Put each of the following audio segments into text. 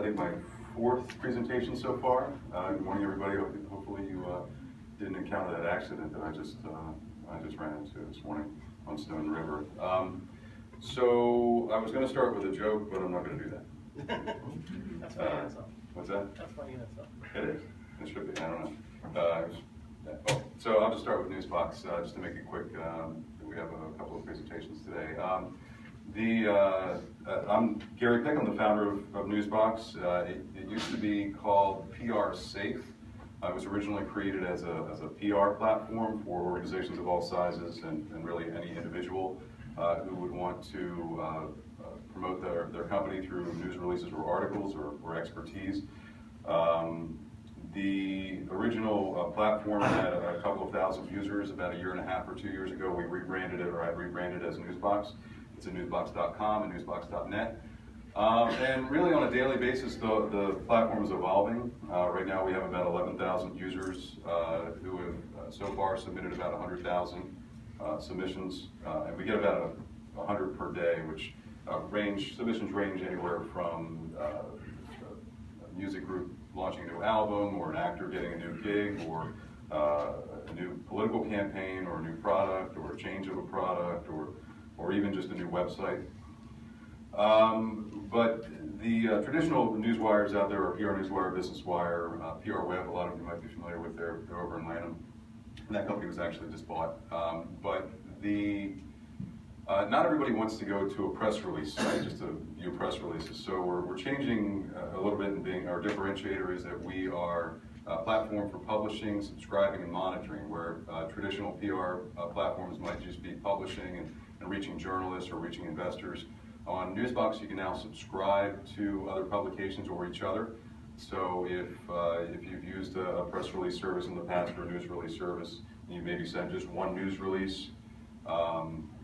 think, my fourth presentation so far. Good morning, everybody. Hopefully you didn't encounter that accident that I just ran into this morning on Stone River. So I was going to start with a joke, but I'm not going to do that. That's funny in itself. What's that? That's funny in itself. It is. It should be. I don't know. So I'll just start with NewsBox, just to make it quick. We have a couple of presentations today. I'm Gary Pick. I'm the founder of NewsBox. It used to be called PR Safe. It was originally created as a PR platform for organizations of all sizes and really any individual who would want to promote their company through news releases or articles or expertise. The original platform had a couple of thousand users. About a year and a half or 2 years ago, we rebranded it, or I rebranded it as NewsBox. It's at newsbox.com and newsbox.net. And really on a daily basis, the platform is evolving. Right now we have about 11,000 users who have so far submitted about 100,000 submissions. And we get about 100 per day, which submissions range anywhere from a music group launching a new album, or an actor getting a new gig, or a new political campaign, or a new product, or a change of a product, or even just a new website. But the traditional news wires out there are PR Newswire, Business Wire, PR Web. A lot of you might be familiar with. They're over in Lanham. And that company was actually just bought. But not everybody wants to go to a press release site just to view press releases. So we're changing a little bit, and being our differentiator is that we are a platform for publishing, subscribing, and monitoring, where traditional PR platforms might just be publishing and reaching journalists or reaching investors. On NewsBox, you can now subscribe to other publications or each other. So if you've used a press release service in the past, or a news release service, and you maybe send just one news release,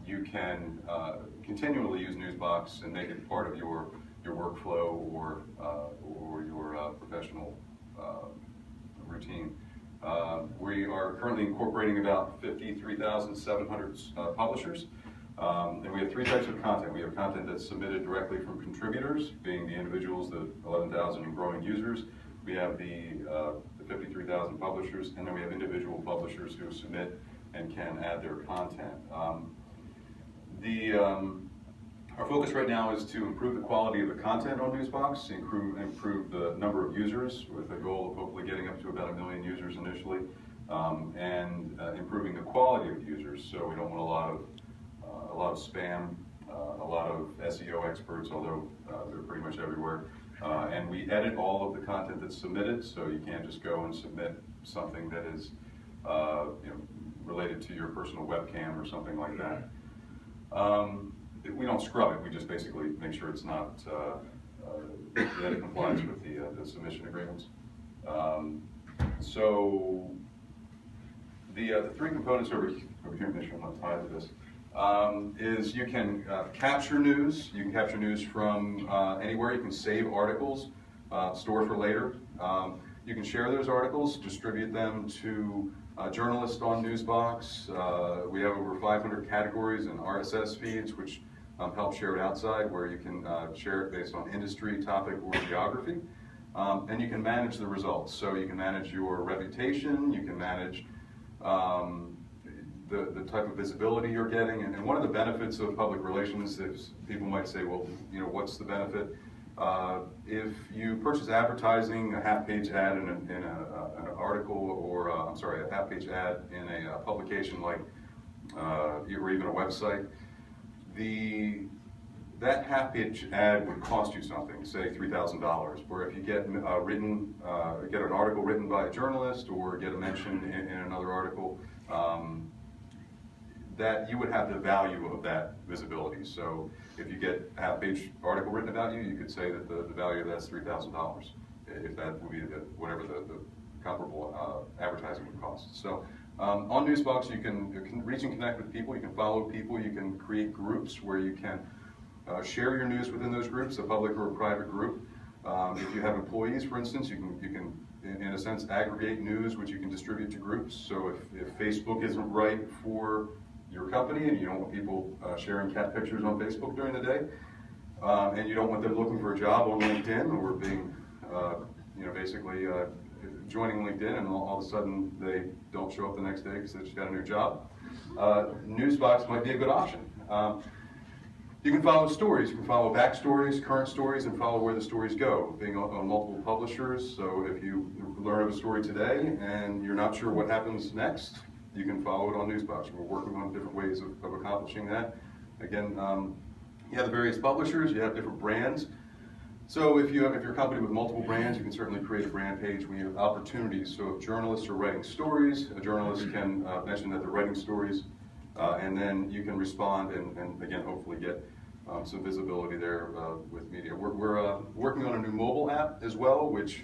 you can continually use NewsBox and make it part of your workflow or your professional routine. We are currently incorporating about 53,700 publishers. And we have three types of content. We have content that's submitted directly from contributors, being the individuals, the 11,000 and growing users. We have the 53,000 publishers, and then we have individual publishers who submit and can add their content. Our focus right now is to improve the quality of the content on NewsBox, improve the number of users, with the goal of hopefully getting up to about 1 million users initially, and improving the quality of users. So we don't want a lot of spam, a lot of SEO experts, although they're pretty much everywhere. And we edit all of the content that's submitted, so you can't just go and submit something that is related to your personal webcam or something like that. We don't scrub it, we just basically make sure it's not, that it complies with the submission agreements. So the three components over here, make sure I'm not tied to this, is you can capture news. You can capture news from anywhere. You can save articles, store for later. You can share those articles, distribute them to journalists on NewsBox. We have over 500 categories and RSS feeds, which help share it outside, where you can share it based on industry, topic, or geography. And you can manage the results. So you can manage your reputation, you can manage the type of visibility you're getting. And one of the benefits of public relations is, people might say, well, what's the benefit? If you purchase advertising, a half-page ad in an article, or a half-page ad in a publication like, or even a website, that half-page ad would cost you something, say $3,000. Where if you get an article written by a journalist, or get a mention in another article, that you would have the value of that visibility. So if you get a half-page article written about you, you could say that the value of that's $3,000, if that would be whatever the comparable advertising would cost. So on NewsBox, you can reach and connect with people, you can follow people, you can create groups where you can share your news within those groups, a public or a private group. If you have employees, for instance, you can in a sense aggregate news which you can distribute to groups. So if Facebook isn't right for your company and you don't want people sharing cat pictures on Facebook during the day, and you don't want them looking for a job on LinkedIn or being, basically joining LinkedIn and all of a sudden they don't show up the next day because they just got a new job. NewsBox might be a good option. You can follow stories. You can follow backstories, current stories, and follow where the stories go. Being on multiple publishers, so if you learn of a story today and you're not sure what happens next, you can follow it on NewsBox. We're working on different ways of accomplishing that. Again, you have the various publishers, you have different brands. So if you're a company with multiple brands, you can certainly create a brand page. We have opportunities. So if journalists are writing stories, a journalist can mention that they're writing stories, and then you can respond and again, hopefully get some visibility there with media. We're working on a new mobile app as well, which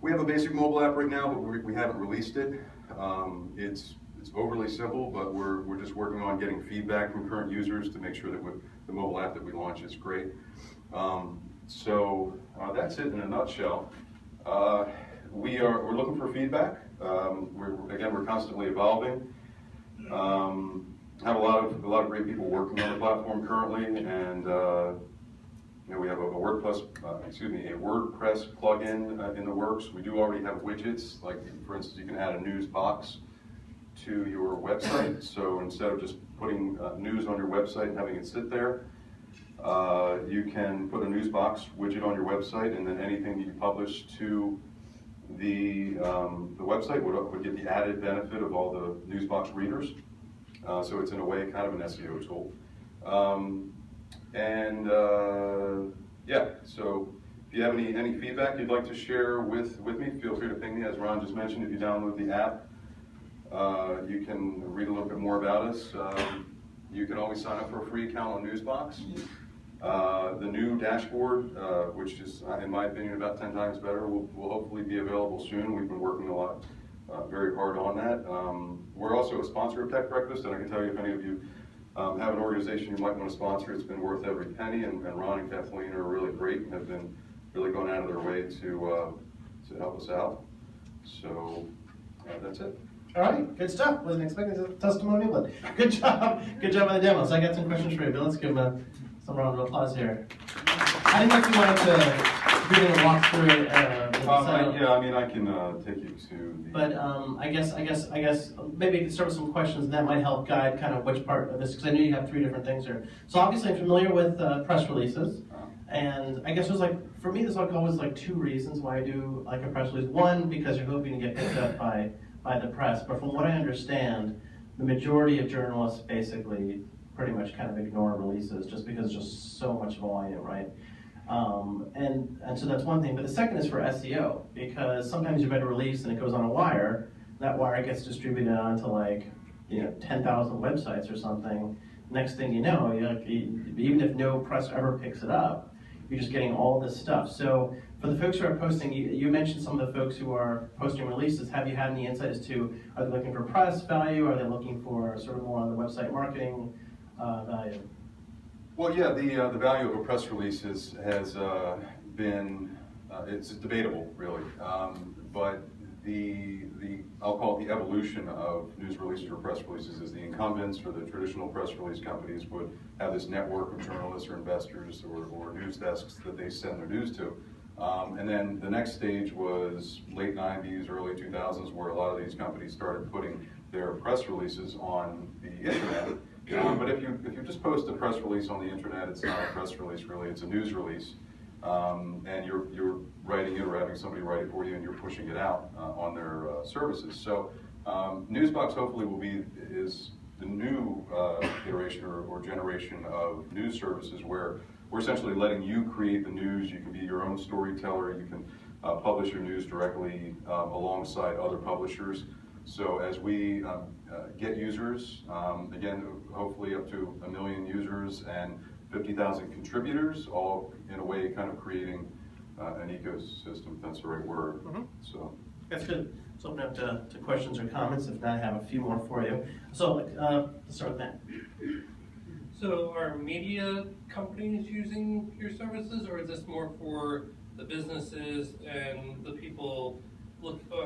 we have a basic mobile app right now, but we haven't released it. It's overly simple, but we're just working on getting feedback from current users to make sure that the mobile app that we launch is great. So that's it in a nutshell. We're looking for feedback. We're constantly evolving. Have a lot of great people working on the platform currently, and we have a WordPress plugin in the works. We do already have widgets, like for instance, you can add a news box to your website. So instead of just putting news on your website and having it sit there, you can put a news box widget on your website, and then anything you publish to the website would get the added benefit of all the NewsBox readers. So it's in a way kind of an SEO tool. So if you have any feedback you'd like to share with me, feel free to ping me. As Ron just mentioned, if you download the app, you can read a little bit more about us. You can always sign up for a free account on NewsBox. The new dashboard, which is, in my opinion, about 10 times better, will hopefully be available soon. We've been working a lot, very hard on that. We're also a sponsor of Tech Breakfast, and I can tell you if any of you have an organization you might want to sponsor, it's been worth every penny, and Ron and Kathleen are really great and have been really going out of their way to help us out. So that's it. All right, good stuff. Wasn't expecting a testimonial, but good job. Good job on the demo. So I got some questions for you, but let's give them some round of applause here. I didn't know if you wanted to do a walk through it. I can take you to the... But I guess maybe you can start with some questions, and that might help guide kind of which part of this, because I know you have 3 different things here. So obviously I'm familiar with press releases, and I guess there's for me, there's always 2 reasons why I do like a press release. One, because you're hoping to get picked up by the press, but from what I understand, the majority of journalists basically pretty much kind of ignore releases just because there's just so much volume, right? And so that's one thing, but the second is for SEO, because sometimes you write a release and it goes on a wire, that wire gets distributed onto 10,000 websites or something. Next thing you know, even if no press ever picks it up, you're just getting all this stuff. So for the folks who are posting, you mentioned some of the folks who are posting releases. Have you had any insight as to, are they looking for press value? Are they looking for sort of more on the website marketing value? Well, yeah, the value of a press release has been, it's debatable, really. But I'll call it the evolution of news releases or press releases is the incumbents or the traditional press release companies would have this network of journalists or investors or news desks that they send their news to. And then the next stage was late 90s, early 2000s, where a lot of these companies started putting their press releases on the internet. But if you just post a press release on the internet, it's not a press release really, it's a news release. And you're writing it or having somebody write it for you and you're pushing it out on their services. So NewsBox hopefully is the new iteration or generation of news services where we're essentially letting you create the news. You can be your own storyteller. You can publish your news directly alongside other publishers. So as we get users, again, hopefully up to 1 million users and 50,000 contributors, all in a way kind of creating an ecosystem, if that's the right word. Mm-hmm. So that's good. Let's open up to questions or comments. If not, I have a few more for you. So let's start with Matt. So are media companies using your services, or is this more for the businesses and the people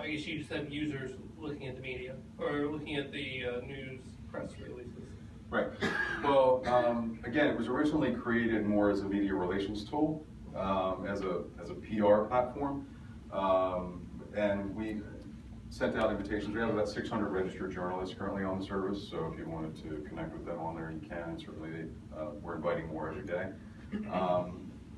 I guess you just have users looking at the media or looking at the news press releases? Right. Well, again, it was originally created more as a media relations tool, as a PR platform, and we sent out invitations. We have about 600 registered journalists currently on the service, so if you wanted to connect with them on there, you can. Certainly, we're inviting more every day.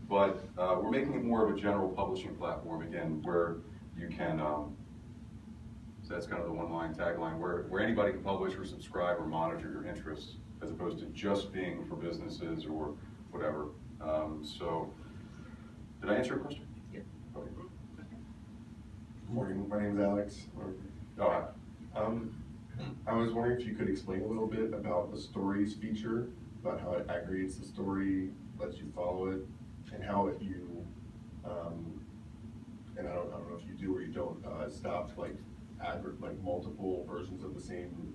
But we're making it more of a general publishing platform, again, where you can, so that's kind of the one-line tagline, where anybody can publish or subscribe or monitor your interests, as opposed to just being for businesses or whatever. So, did I answer your question? Yeah. Okay. Good morning, my name is Alex. Oh, I was wondering if you could explain a little bit about the stories feature, about how it aggregates the story, lets you follow it, and how it and I don't know if you do or you don't, stop like multiple versions of the same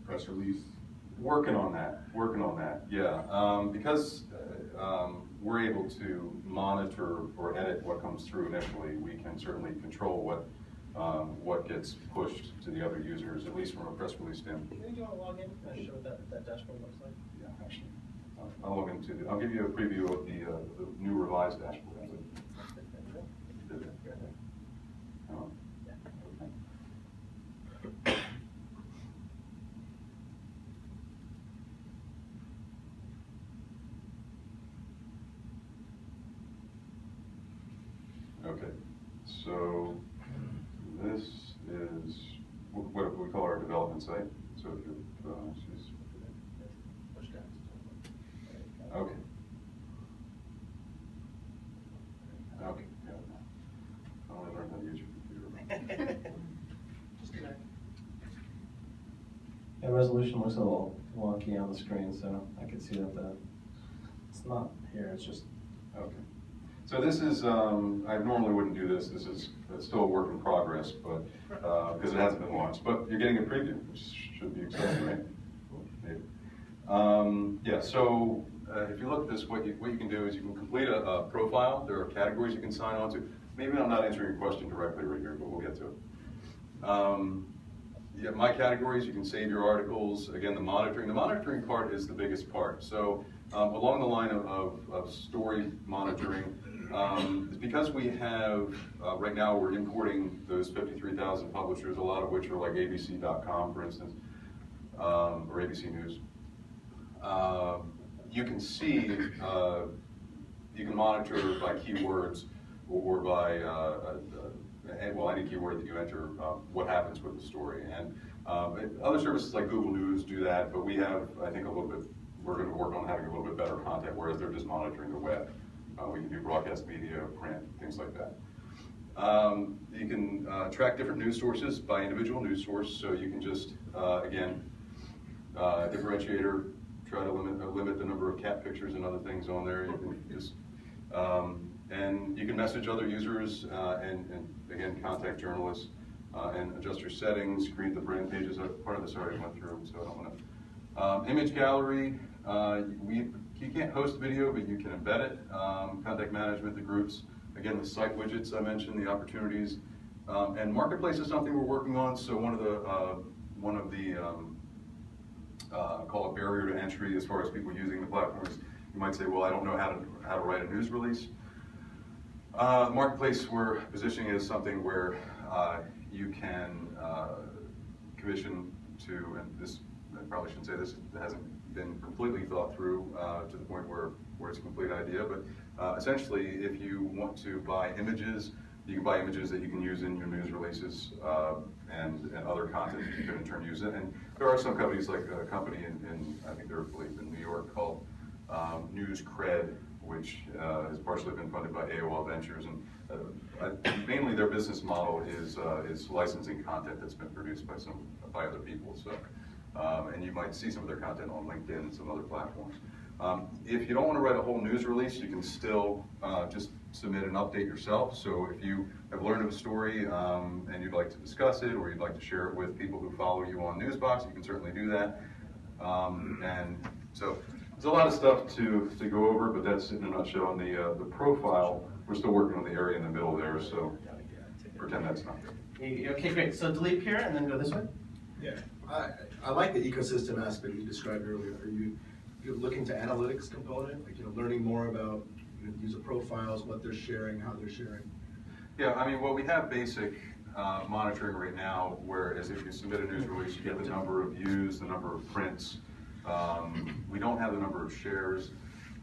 press release. Working on that, yeah. Because we're able to monitor or edit what comes through initially, we can certainly control what gets pushed to the other users, at least from a press release standpoint. Can you want to log in and show what that dashboard looks like? Yeah, actually. I'll log into I'll give you a preview of the new revised dashboard. Oh, okay. Okay, so this is what we call our development site. So if you're, okay. Okay, yeah. I only learned how to use your computer. The resolution looks a little wonky on the screen, so I can see that it's not here, it's just. Okay. So this is, I normally wouldn't do this. This is still a work in progress, but because it hasn't been launched. But you're getting a preview, which should be exciting, right? Maybe. Yeah. So if you look at this, what you can do is you can complete a profile. There are categories you can sign on to. Maybe I'm not answering your question directly right here, but we'll get to it. Yeah, my categories. You can save your articles. Again, the monitoring. The monitoring part is the biggest part. So along the line of story monitoring. It's because we have, right now we're importing those 53,000 publishers, a lot of which are like ABC.com, for instance, or ABC News. You can see, you can monitor by keywords or by, well, any keyword that you enter, what happens with the story. And other services like Google News do that, but we have, I think, we're going to work on having a little bit better content, whereas they're just monitoring the web. We can do broadcast media, print, things like that. You can track different news sources by individual news source, so you can just, again, differentiator, try to limit the number of cat pictures and other things on there. You can just, and you can message other users and again, contact journalists and adjust your settings, create the brand pages. Part of this already went through, so I don't want to. Image gallery, you can't host video, but you can embed it. Contact management, the groups, again, the site widgets I mentioned, the opportunities, and marketplace is something we're working on. So one of the call it barrier to entry as far as people using the platforms. You might say, well, I don't know how to write a news release. Marketplace we're positioning as something where you can commission to, and this I probably shouldn't say this, it hasn't been completely thought through to the point where it's a complete idea, but essentially if you want to buy images, you can buy images that you can use in your news releases and other content that you can in turn use it. And there are some companies, like a company in I think they're in New York called News Cred, which has partially been funded by AOL Ventures, and mainly their business model is licensing content that's been produced by other people. So. And you might see some of their content on LinkedIn and some other platforms. If you don't want to write a whole news release, you can still just submit an update yourself. So if you have learned of a story and you'd like to discuss it, or you'd like to share it with people who follow you on NewsBox, you can certainly do that. And so there's a lot of stuff to go over, but that's in a nutshell. On the profile, we're still working on the area in the middle there, so pretend that's not there. Okay, great. So delete here and then go this way. Yeah, I like the ecosystem aspect you described earlier. You're looking working to analytics component, like, learning more about user profiles, what they're sharing, how they're sharing? Yeah, I mean, well, we have basic monitoring right now, whereas if you submit a news release, you get the number of views, the number of prints. We don't have the number of shares.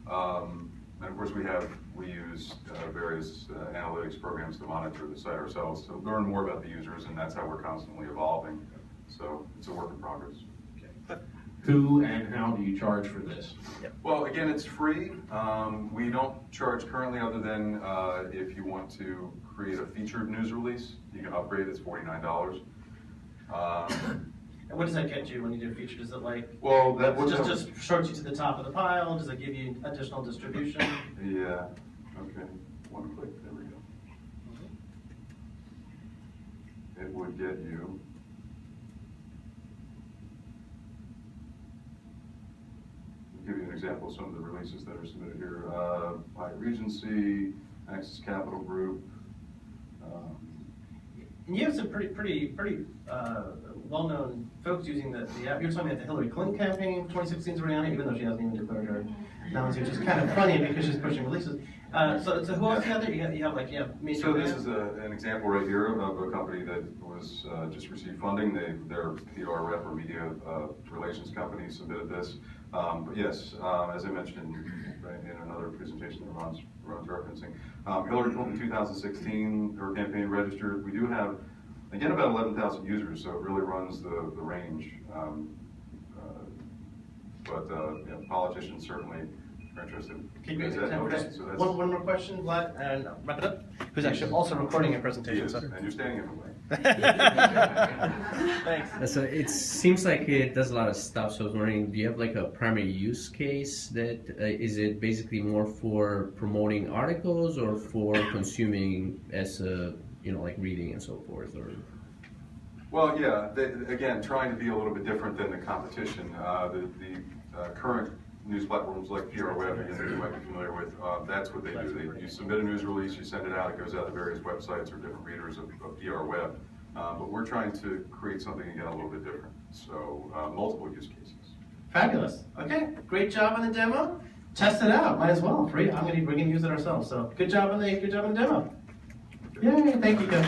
And of course, we use various analytics programs to monitor the site ourselves to learn more about the users, and that's how we're constantly evolving. So it's a work in progress. Who and how do you charge for this? Well, again, it's free. We don't charge currently, other than if you want to create a featured news release, you can upgrade. It's $49. And what does that get you when you do a feature? Does it like, well, that would just short you to the top of the pile? Does it give you additional distribution? Yeah. Okay. One click. There we go. It would get you. I'll give you an example of some of the releases that are submitted here. Hyatt Regency, Access Capital Group. And you have some pretty well-known folks using the app. You're talking about the Hillary Clinton campaign, 2016 is already on it, even though she hasn't even declared her nomination, which is kind of funny because she's pushing releases. So who else you have there? You have major So this brands? is an example right here of a company that was just received funding. Their PR rep or media relations company submitted this. But yes, as I mentioned in another presentation that Ron's referencing, Hillary Clinton 2016, her campaign registered. We do have, again, about 11,000 users, so it really runs the range. Yeah, politicians certainly are interested. Can you So that's, one more question, Vlad, and wrap it up? Who's actually also recording a presentation. yes, So. and you're standing in the way. Thanks. So it seems like it does a lot of stuff. So I was wondering, do you have like a primary use case that is it basically more for promoting articles or for consuming as a, like reading and so forth? Or Well, yeah, again, trying to be a little bit different than the competition. The current news platforms like PR Web, again, you might be familiar with, that's what they do. You submit a news release, you send it out, it goes out to various websites or different readers of PR Web. But we're trying to create something, again, a little bit different. So multiple use cases. Fabulous. Okay, great job on the demo. Test it out. Might as well. Free. We're gonna use it ourselves. So good job on the demo. Yay! Thank you, guys.